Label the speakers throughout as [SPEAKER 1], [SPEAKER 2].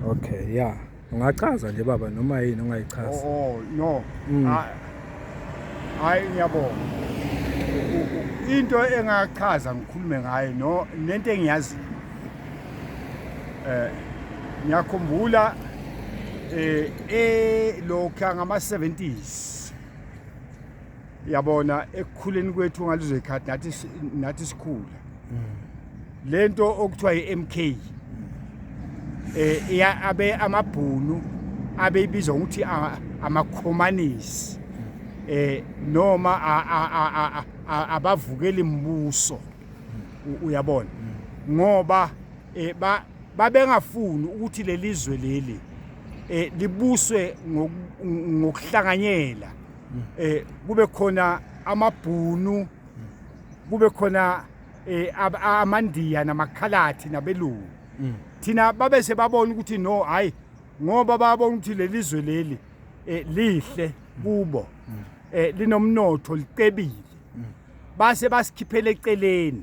[SPEAKER 1] Okay, yeah. Ungachaza nje baba noma yini ungayichaza.
[SPEAKER 2] No. Hayi ngiyabonga. Into engachaza ngikhulume ngayo no nento engiyazi. Ngiyakhumbula lokha ngama-70s. Yabona ekukhuleni kwethu ngalizwe ikhathi nathi sikhula. Lento okuthiwa iMK abe amabhunu abeyibizwa ukuthi amakhomanisi noma abavukela imibuso uyabona ngoba babengafuni ukuthi lelizwe leli libuswe ngokuhlanganyela kube khona amabhunu kube khona amandiya namakhalathi nabelungu thina babe sebabona ukuthi no hayi ngoba babona ukuthi lelizwe leli lihle kubo linomnotho liqebile base basikhiphele eceleni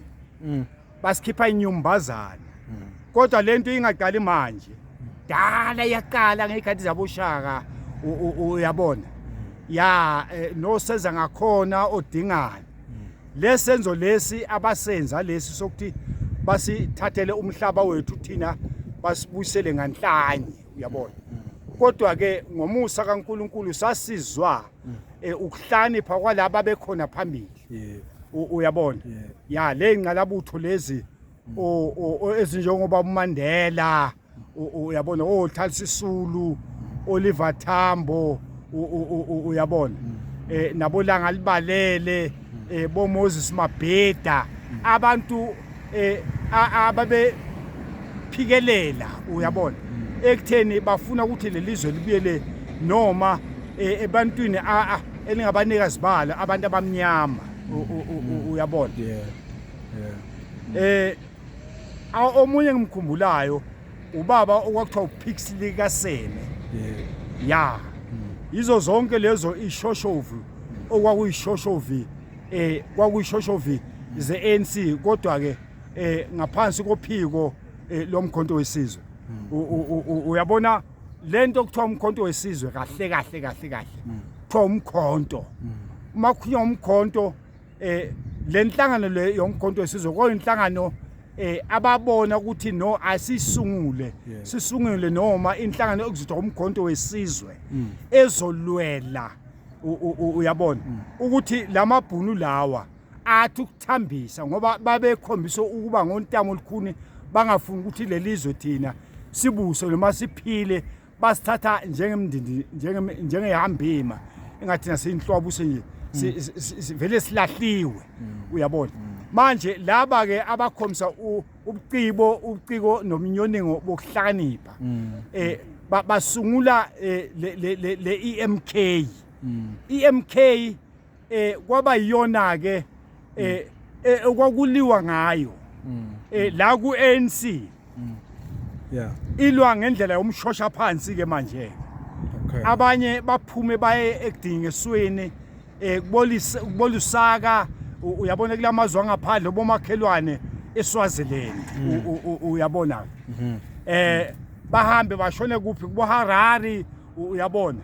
[SPEAKER 2] basikhipha inyumbazana kodwa lento ingaqali manje dala yaqala ngekhathi zaboshaka uyabona ya no seza ngakhona odingana lesenzo lesi abasenza lesi sokuthi basithathele umhlaba wethu thina basibuyisele nganhlanye uyabona kodwa ke ngomusa kaNkuluNkulu sasizwa ukuhlanipha kwalabo bekhona phambili uyabona ya le ngqalabutho lezi ezinjengoba uMandela uyabona oThalisisulu Oliver Tambo uyabona nabolanga libalele bo Moses Mabheda abantu ababe phikelela uyabona ekutheni bafuna ukuthi lelizwe libuyele noma ebantwini elingabanikazi balo abantu abamnyama uyabona omunye ngimkhumbulayo ubaba okwakuthiwa uPixley kaSeme ya izo zonke lezo ishoshovu okwakuyishoshovi kwakuyishoshovi ze-ANC kodwa ke ngaphansi kophiko lomkhonto wesizwe uyabona lento okuthiwa umkhonto wesizwe kahle kuthiwa umkhonto makukhulunywa umkhonto lenhlangano le yomkhonto wesizwe kwayinhlangano ababona ukuthi no sisungule noma inhlangano ekuzithiwa umkhonto wesizwe ezolwela uyabona ukuthi lamabhunu lawa athi ukuthambisa ngoba babekhombisa ukuba ngontamo olukhuni bangafuni ukuthi lelizwe thina sibuse noma siphile basithatha njengemndindi njengehambima engathina siyinhlwabuse nje sivele silahliwe uyabona manje laba ke abakhombisa ubuciko nomnyoningo bokuhlakanipha basungula le EMK kwaba yiyona ke okwakuliwa ngayo la ku-ANC ilwa ngendlela yomshosha phansi ke manje abanye baphume baye ekudingesweni kubolusaka uyabona kulamazwe angaphandle bomakhelwane eSwaziland uyabona bahambe bashone kuphi kuboHarare uyabona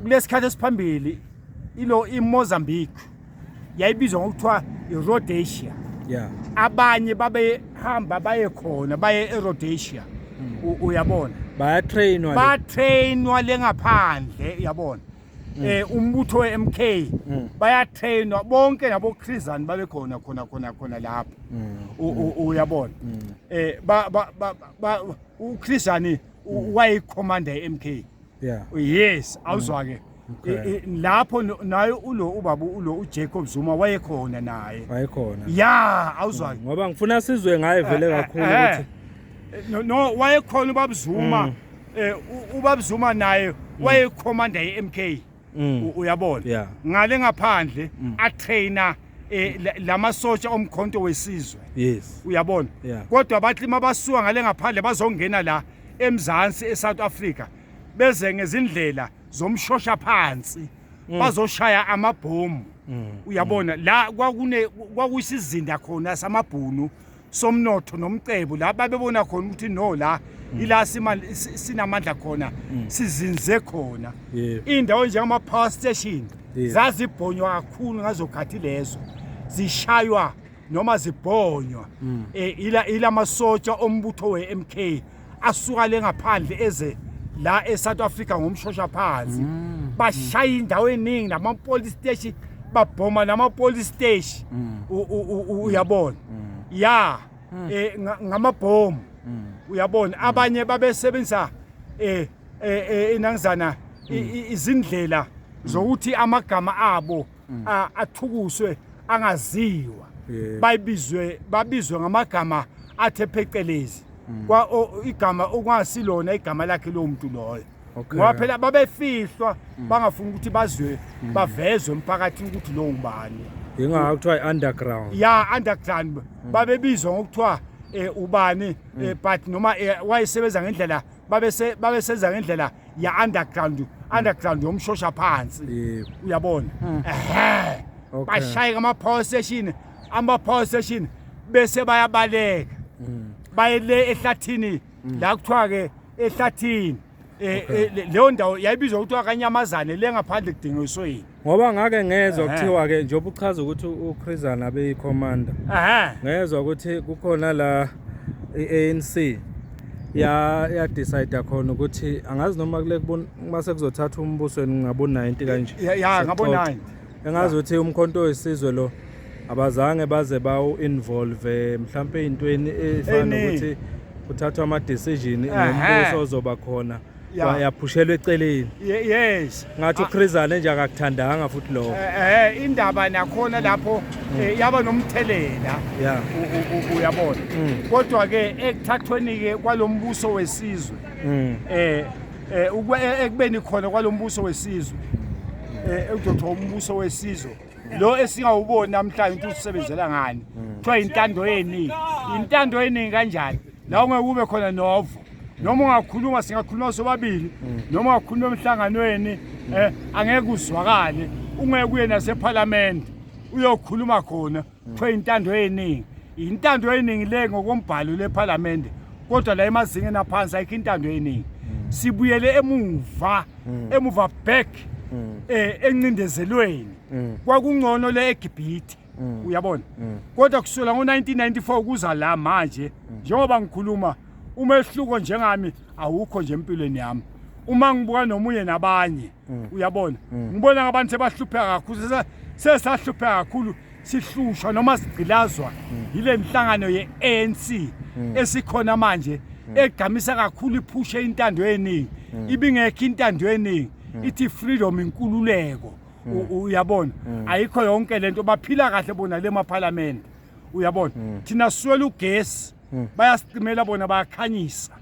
[SPEAKER 2] kulesikhathi esiphambili ilo iMozambique yayibizwa ngokuthiwa iRhodesia abanye babehamba baye khona baye eRhodesia uyabona bayatrainwa lengaphandle uyabona umbutho weMK bayatrainwa bonke nabo Christian babe khona lapho uyabona uChristian wayekhomanda eMK yes awuzwa ke lapho naye ubaba uJacob Zuma wayekhona naye ya awuzwa
[SPEAKER 1] ngoba ngifuna sizwe ngaye vele kakhulu ukuthi
[SPEAKER 2] no wayekhona ubaba Zuma ubaba Zuma naye wayekhomanda eMK uyabona ngale ngaphandle atrainer lamasotsha omkhonto wesizwe uyabona kodwa bathi mabasuka ngale ngaphandle bazongena la eMzansi eSouth Africa beze ngezindlela zomshosha phansi bazoshaya amabhomu uyabona la kwakuyisizinda khona samabhunu somnotho nomcebo la babebona khona ukuthi no la ila sinamandla khona sizinze khona
[SPEAKER 1] Yebo.
[SPEAKER 2] indawo njengama power station
[SPEAKER 1] Yebo.
[SPEAKER 2] zazibhonywa kakhulu ngazokhathi lezo zishaywa noma zibhonywa ila masotsha ombutho weMK asuka le ngaphandle eze la eSouth Africa ngomshosha phansi bashaya indawo eningi nama police station babhoma nama police station uyabona ya ngamabhomu uyabona abanye babesebenza inangizana izindlela zokuthi amagama abo athukuswe angaziwa babizwe ngamagama athe phecelezi kwa igama okwasilona igama lakhe lo muntu loyo ngoba phela babefihlwa bangafuna ukuthi bazwe bavezwe emphakathini ukuthi lo ngubani
[SPEAKER 1] ingakho kuthiwa underground
[SPEAKER 2] underground babebizwa ngokuthiwa ubani but noma wayesebenza ngendlela babesenza ngendlela ya underground yomshosha phansi uyabona bashaya ama power station bese bayabaleka bayele ehlathini la kuthiwa ke ehlathini leyo ndawo yayibizwa ukuthi akanyamazane lengaphandle kudingisweni
[SPEAKER 1] ngoba ngake ngezwe kuthiwa ke njengoba uchaza ukuthi uChrizana abe commander ngezwe ukuthi kukhona la iANC ya decide khona ukuthi angazi noma kule mase kuzothatha umbusweni ngabo 90 kanje
[SPEAKER 2] ngabo 90
[SPEAKER 1] engazi ukuthi umkhonto wesizwe lo abazange baze bawu involve mhlambe intweni efana ukuthi kuthathwa ama decision ngombuso ozoba khona bayapushelwa eceleni
[SPEAKER 2] yes
[SPEAKER 1] ngathi uChrizana nje akakuthandanga futhi lo
[SPEAKER 2] indaba nakhona lapho yaba nomthelela uyabona kodwa ke ekuthathweni ke kwalombuso wesizwe ekubeni khona kwalombuso wesizwe ekuthiwa umbuso wesizwe lo esingawuboni namhlanje ukuthi usebenzela ngani kuthiwa intando yeningi kanjani la ungeke kube khona novo noma ungakhuluma singakhuluma sobabili noma ungakhuluma emhlanganweni angeke uzwakale ungeke kuye naseParliament uyokhuluma khona kuthiwa intando yeningi le ngokombhalo leParliament kodwa la emazingeni aphansi ayikho intando yeningi sibuyele emuva back encindezelweni kwakungcono le eGibhithe uyabona kodwa kusukela ngo1994 kuza la manje njengoba ngikhuluma umehluko njengami awukho nje empilweni yami uma ngibuka nomunye nabanye uyabona ngibona ngabantu sebahlupheka kakhulu sesahlupheka kakhulu sihlushwa noma sigcilazwa yile mhlangano yeANC esikhona manje egamisa kakhulu iphushe intando yeningi ibingekho intando yeningi ithi freedom inkululeko uyabona ayikho yonke lento baphila kahle bona le maParliament uyabona thina swela ugesi bayasicimela bona bayakhanyisa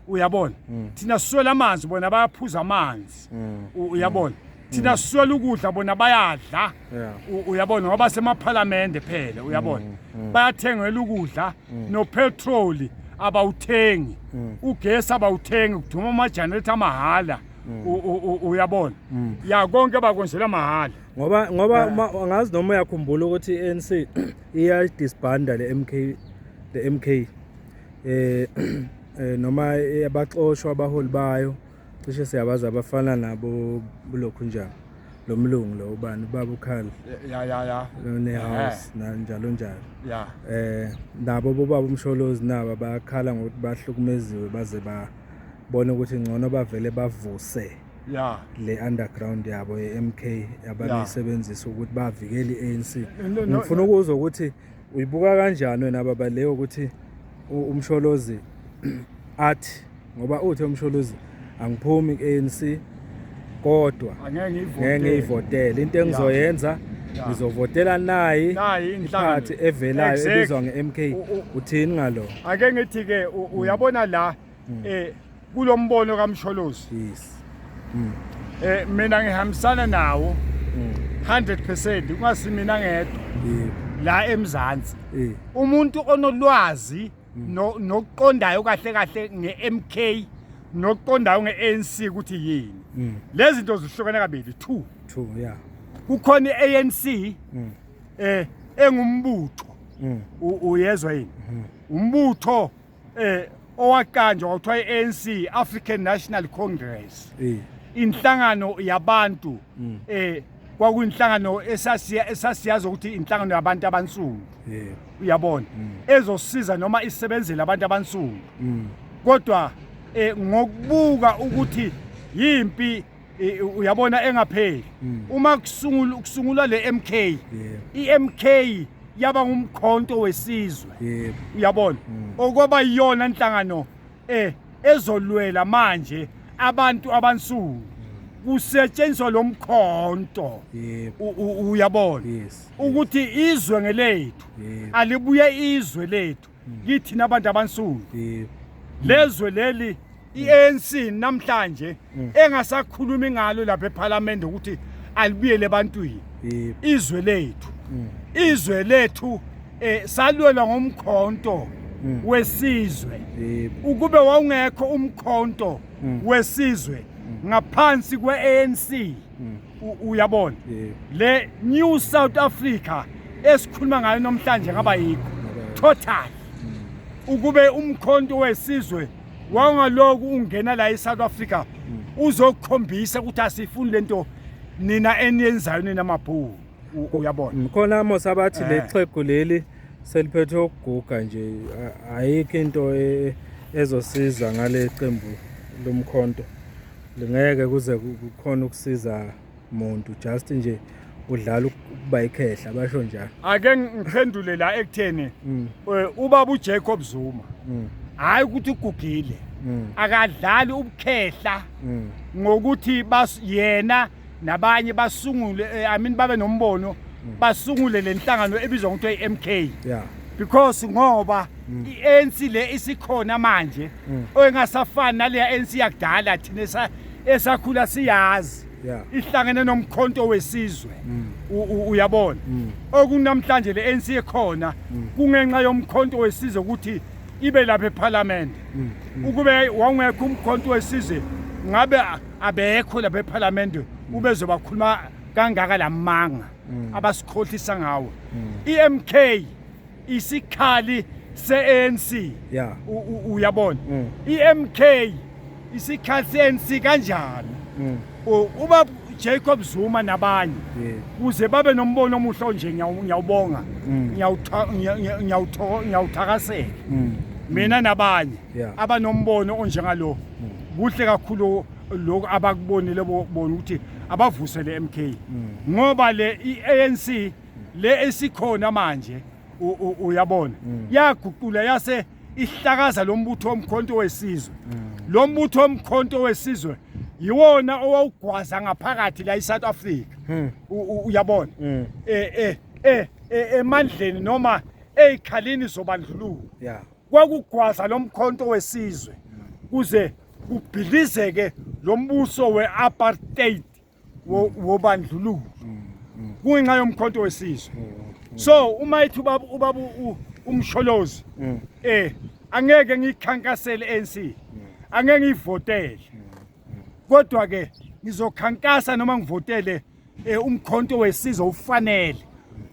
[SPEAKER 2] uyabona thina swela amanzi bona bayaphuza amanzi uyabona thina swela ukudla bona bayadla uyabona ngoba semaParliament phela uyabona bayathengela ukudla no petrol abawuthengi ugesi abawuthengi kuduma ama generator amahala uyabona ya konke bakwenzela mahala
[SPEAKER 1] ngoba angazi noma uyakhumbula ukuthi iANC iya disbanda le MK noma abaxoshwa abaholi bayo cishe siyabaza abafana nabo bulokhu njalo lo mlungu lo ubani baba ukhali
[SPEAKER 2] ya
[SPEAKER 1] ne house njalo nabo bobaba umsholozi nabo bayakhala ngokuthi bahlukumeziwe baze babona ukuthi ngcono bavele bavuse le underground yabo yeMK abayisebenzisa ukuthi bavikele iANC ngifuna ukuzwa ukuthi uyibuka kanjani wena baba leyo ukuthi umsholozi athi ngoba uthi umsholozi angiphumi kuANC kodwa ngeke ngivotele into engizoyenza ngizovotela nayi inhlathi evelayo ebizwa ngeMK uthini ngalo
[SPEAKER 2] ake ngithi ke uyabona la kulombono kaMsholozi mina ngihambisana nawo 100% kungasimina ngedwa la eMzansi umuntu onolwazi nokuqondayo kahle ngeMK nokuqondayo ngeANC ukuthi yini lezi zinto zihlukene kabili 2 kukhona iANC engumbutho uyezwa yini umbutho owaqanjwa kwathiwa i-ANC African National Congress inhlangano yabantu kwakuyinhlangano esasiyazi ukuthi inhlangano yabantu abansundu uyabona ezosiza noma isebenzele abantu abansundu kodwa ngokubuka ukuthi yimpi uyabona engapheli uma kusungulwa le MK iMK yaba ngumkhonto wesizwe uyabona okwaba yiyona inhlangano ezolwela manje abantu abansundu kusetshenziswa lo mkhonto uyabona ukuthi izwe ngelethu alibuye izwe lethu kithi nabantu abansundu lezwe leli iANC namhlanje engasakhulumi ngalo lapha eParliament ukuthi alibuyele ebantwini izwe lethu salwela ngomkhonto wesizwe ukube wawungekho umkhonto wesizwe ngaphansi kweANC uyabona le New South Africa esikhuluma ngayo namhlanje ngaba yikho total ukube umkhonto wesizwe wangaloku ungena la eSouth Africa uzokukhombisa ukuthi asifuni lento nina eniyenzayo nina mabhuku uyabona
[SPEAKER 1] khona mosabathi lexhegu leli seliphethe ukuguga nje ayikho into ezosiza ngale qembu lomkhonto lingeke kuze kukhona ukusiza umuntu just nje udlala ukuba ikhehla basho njalo
[SPEAKER 2] ake ngiphendule la ekutheni ubaba uJacob Zuma hayi ukuthi ugugile akadlali ubukhehla ngokuthi yena nabanye basungule babe nombono basungule lenhlangano ebizwa ngokuthi iMK because ngoba iANC le isikhona manje engasafani nale ANC yakudala thina esakhula siyazi ihlangene nomkhonto wesizwe uyabona okunamhlanje le ANC ekhona kungenxa yomkhonto wesizwe ukuthi ibe lapha eParliament ukube wangekho umkhonto wesizwe ngabe abekho lapha eParliament ubeze bakhuluma kangaka lamanga abasikhohlisa ngawo iMK isikhali seANC uyabona iMK isikhali seANC kanjani uba Jacob Zuma nabanye kuze babe nombono omuhle nje ngiyawubonga ngiyawuthakasela mina nabanye abanombono onjengalo kuhle kakhulu lokho abakubonile bona ukuthi abavusele MK ngoba le iANC le esikhona manje uyabona yaguqula yase ihlakaza lombutho womkhonto wesizwe lombutho womkhonto wesizwe yiwona owawugwaza ngaphakathi la eSouth Africa uyabona emandleni noma ezikhalini zobandlululo kwakugwaza lomkhonto wesizwe kuze kubhilizeke lombuso weapartheid wobandlululo kungenxa yomkhonto wesizwe so uma ethi ubaba umsholozi angeke ngikhankasele ANC angeke ngivotele kodwa ke ngizokhankasa noma ngivotele umkhonto wesizwe ufanele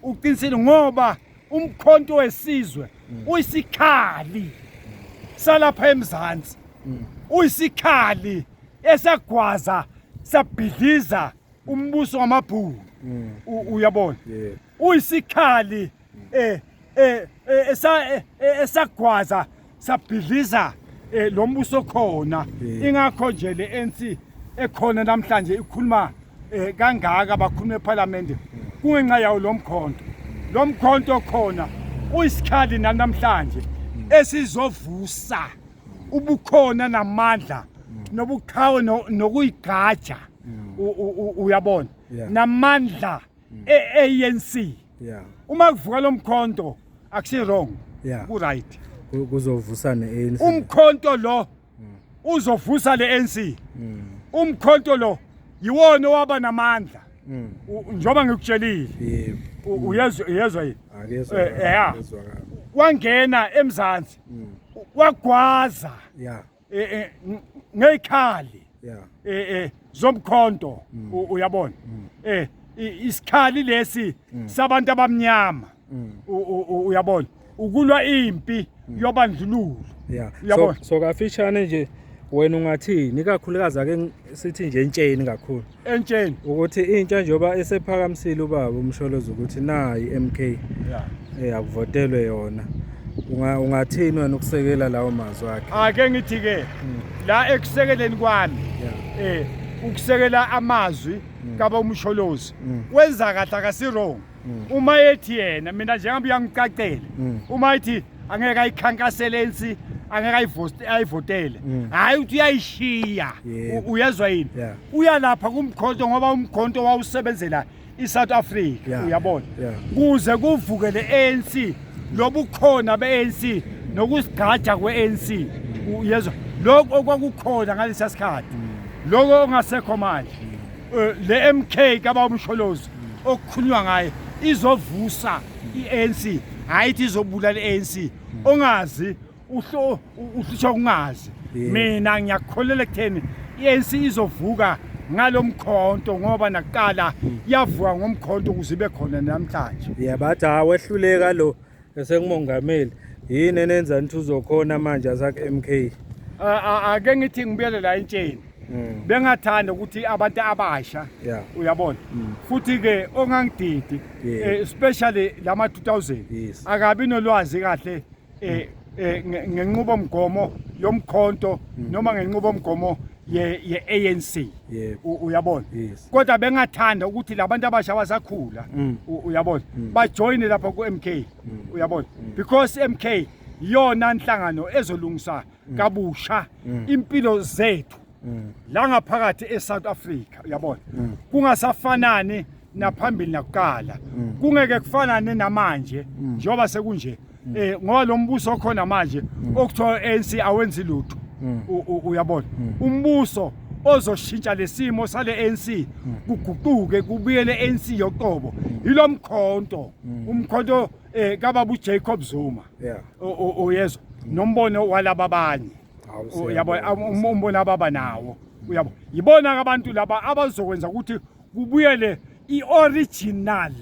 [SPEAKER 2] uqinisile ngoba umkhonto wesizwe uyisikhali salapha eMzansi uyisikhali esagwaza sabhidliza umbuso wamabhulu uyabona uyisikhali esagwaza sabhidliza lo mbuso khona ingakho nje le ANC ekhona namhlanje ikhuluma kangaka bakhuluma eParliament kungenxa yawo lo mkhonto khona uyisikhali namhlanje esizovusa ubukhona namandla nobuqhawe nokuyigaja uyabona namandla ANC uma kuvuka lo mkhonto akusi wrong ku right
[SPEAKER 1] kuzovusa neANC
[SPEAKER 2] umkhonto lo uzovusa leANC umkhonto lo yiwona waba namandla njoba ngikutshelile uyezwa wangena eMzansi wagwaza ngezikhali zomkhonto uyabona isikhali lesi sabantu abamnyama uyabona ukulwa impi yobandlululo.
[SPEAKER 1] Yeah.
[SPEAKER 2] Uyabona?
[SPEAKER 1] So kafishane nje wena ungathini ikakhulukazi ake sithi nje entsheni kakhulu.
[SPEAKER 2] Entsheni
[SPEAKER 1] Ukuthi intsha njoba esephakamisile ubaba umsholozi ukuthi nayi MK.
[SPEAKER 2] Yeah.
[SPEAKER 1] Akuvotelwe yona. Ungathini wena ukusekela lawo mazwi akhe?
[SPEAKER 2] Ake ngithi ke la ekusekeleni kwami ukusekela amazwi kaba umsholozi wenza kahle akasi wrong. Uma ethi yena mina njengoba uyangicacela uma ethi angeke ayikhankasele ensi angeke ayivotele hayi uthi uyayishiya uyezwa yini uya lapha kumkhonto ngoba umkhonto wawusebenzela iSouth Africa uyabona kuze kuvukele ANC lobukhona beANC nokusigaja kweANC uyezwa lokho okwakukhona ngalesa sikhathi lokho ongasekho manje le MK kaba umsholozi okukhulunywa ngaye izovusa iANC hayithi izobulala iANC ongazi uhlusha ukungazi mina ngiyakholela ekutheni iANC izovuka ngalomkhonto ngoba nakuqala yavuka ngomkhonto ukuze ibe khona namhlanje
[SPEAKER 1] bathi wehluleka lo esengumongameli yini enenza nithi uzokhona manje azakhe MK
[SPEAKER 2] ake ngithi ngibuyele la entsheni bengathanda ukuthi abantu abasha uyabona futhi ke ongangididi especially lama 2000 akabi nolwazi kahle ngenqubo mgomo yomkhonto noma ngenqubo mgomo ye-ANC uyabona kodwa bengathanda ukuthi labantu abasha basakhula uyabona bajoyine lapha ku-MK uyabona because MK yona inhlangano ezolungisa kabusha impilo zethu la ngaphakathi eSouth Africa uyabona kungasafanani naphambili nakuqala kungeke kufanane namanje njoba sekunje ngoba lo mbuso okhona manje okuthiwa ANC awenzi lutho uyabona umbuso ozoshintsha lesimo sale ANC kuguquke kubuyele ANC yoqobo yilo mkhonto umkhonto kababa uJacob Zuma oyezwa nombono walaba abanye uyabona umbono ababa nawo uyabona yibona abantu laba abazokwenza ukuthi kubuyele ioriginal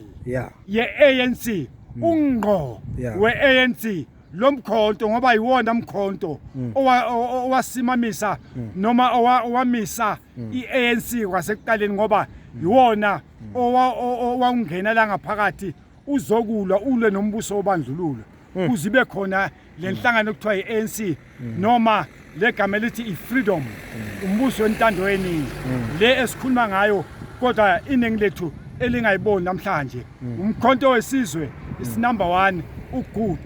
[SPEAKER 2] ye-ANC ungqo we-ANC lomkhonto ngoba yiwona mkhonto owasimamisa noma owamisa iANC kwasekuqaleni ngoba yiwona owangena la ngaphakathi uzokulwa ulwe nombuso obandlululo kuzibe khona lenhlangano okuthiwa iANC noma legama lithi iFreedom umbuso wentando yeningi le esikhuluma ngayo kodwa iningi lethu elingayiboni namhlanje umkhonto wesizwe is number 1 ugood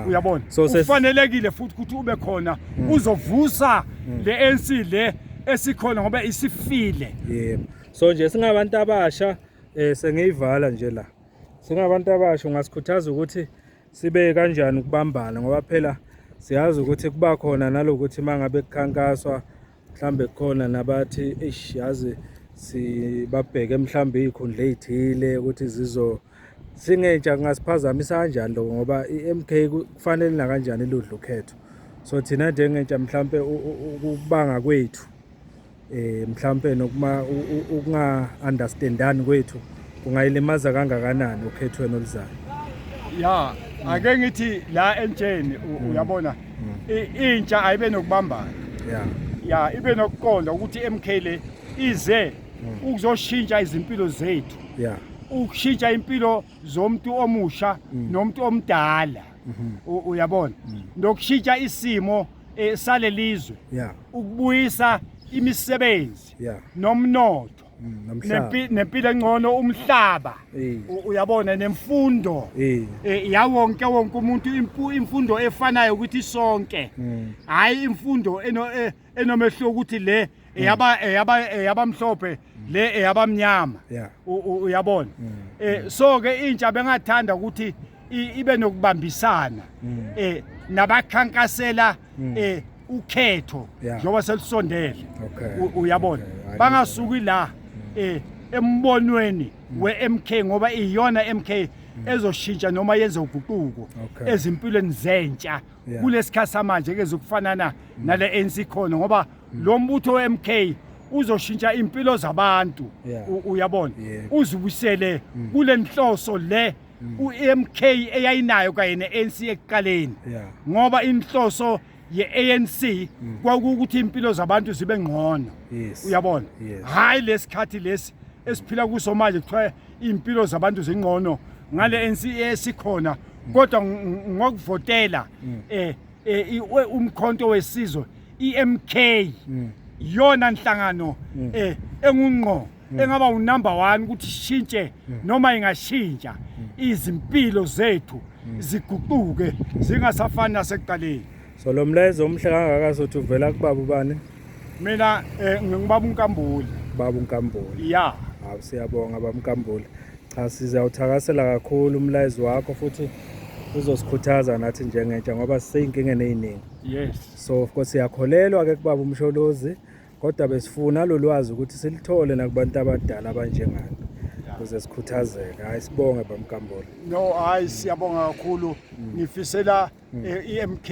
[SPEAKER 2] uyabona ufanelekile futhi ukuthi ube khona uzovusa leANC le esikhona ngoba isifile
[SPEAKER 1] so nje singabantu abasha sengiyivala nje la singabantu abasha ungasikhuthaza ukuthi sibe kanjani ukubambana ngoba phela siyazi ukuthi kuba khona nalokuthi mangabe kukhankaswa mhlambe khona nabathi yazi sibabheke mhlambe izikhundla ezithile ukuthi zizo singentsha kungasiphazamisa kanjani lokho ngoba iMK kufanele na kanjani ludlu khetho so thina njengentsha mhlambe ukubanga kwethu mhlambe nokuma ukunga understandani kwethu kungayilimaza kangakanani ukhethweni oluzayo
[SPEAKER 2] ake ngithi la entsheni uyabona intsha ayibe nokubambana ibe nokuqonda ukuthi MK le ize ukuzoshintsha izimpilo zethu ukushintsha impilo zomuntu omusha nomuntu omdala uyabona nokushintsha isimo salelizwe ukubuyisa imisebenzi nomnotho nempilo engcono umhlaba uyabona nemfundo yawonke umuntu imfundo efanayo ukuthi sonke hayi imfundo enomehluko ukuthi le eyabamhlophe le eyabamnyama uyabona so ke intsha bengathanda ukuthi ibe nokubambisana nabakhankasela ukhetho njoba selisondele uyabona bangasuki la embonweni weMK ngoba iyona MK ezoshintsha noma yenza uguquko ezimpilweni zentsha kulesikhathi samanje kezokufanana nale ANC khona ngoba lo mbutho weMK uzoshintsha impilo zabantu uyabona uzibusele kule nhloso le u-MK eyayinayo kanye ne-ANC ekuqaleni ngoba inhloso ye-ANC kwakukuthi impilo zabantu zibe ngcono uyabona hayi lesikhathi lesi esiphila kuso manje kuthiwa impilo zabantu zingcono ngale ANC esikhona kodwa ngokuvotela umkhonto wesizwe iMK yona nhlangano engungqo engaba unumber 1 ukuthi shintshe noma ingashintsha izimpilo zethu ziguquke zingasafani nasekuqaleni.
[SPEAKER 1] So lo mlayezo omhle kangaka sothi uvela kubaba ubani?
[SPEAKER 2] Mina ngingubaba uNkambule.
[SPEAKER 1] Baba uNkambule.
[SPEAKER 2] Yeah.
[SPEAKER 1] Hawu siyabonga baba uNkambule. Cha sizawuthakasela kakhulu umlayezo wakho futhi uzosikhuthaza nathi njengentsha ngoba siseyinkingeni eziningi.
[SPEAKER 2] Yes.
[SPEAKER 1] So of course siyakholelwa ke kubaba umsholozi kodwa besifuna lo lwazi ukuthi silithole nakubantu abadala abanjengani ukuze sikhuthazeke. Hayi sibonge baba Nkambule.
[SPEAKER 2] No hayi siyabonga kakhulu ngifisela iMK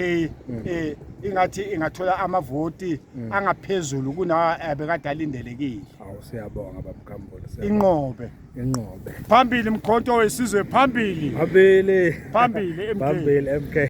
[SPEAKER 2] ingathi ingathola amavoti angaphezulu kuna bekade alindelekile.
[SPEAKER 1] Hawu siyabonga baba Nkambule.
[SPEAKER 2] Inqobe.
[SPEAKER 1] Inqobe.
[SPEAKER 2] Phambili umkhonto wesizwe phambili.
[SPEAKER 1] Phambili.
[SPEAKER 2] Phambili MK.
[SPEAKER 1] Phambili MK.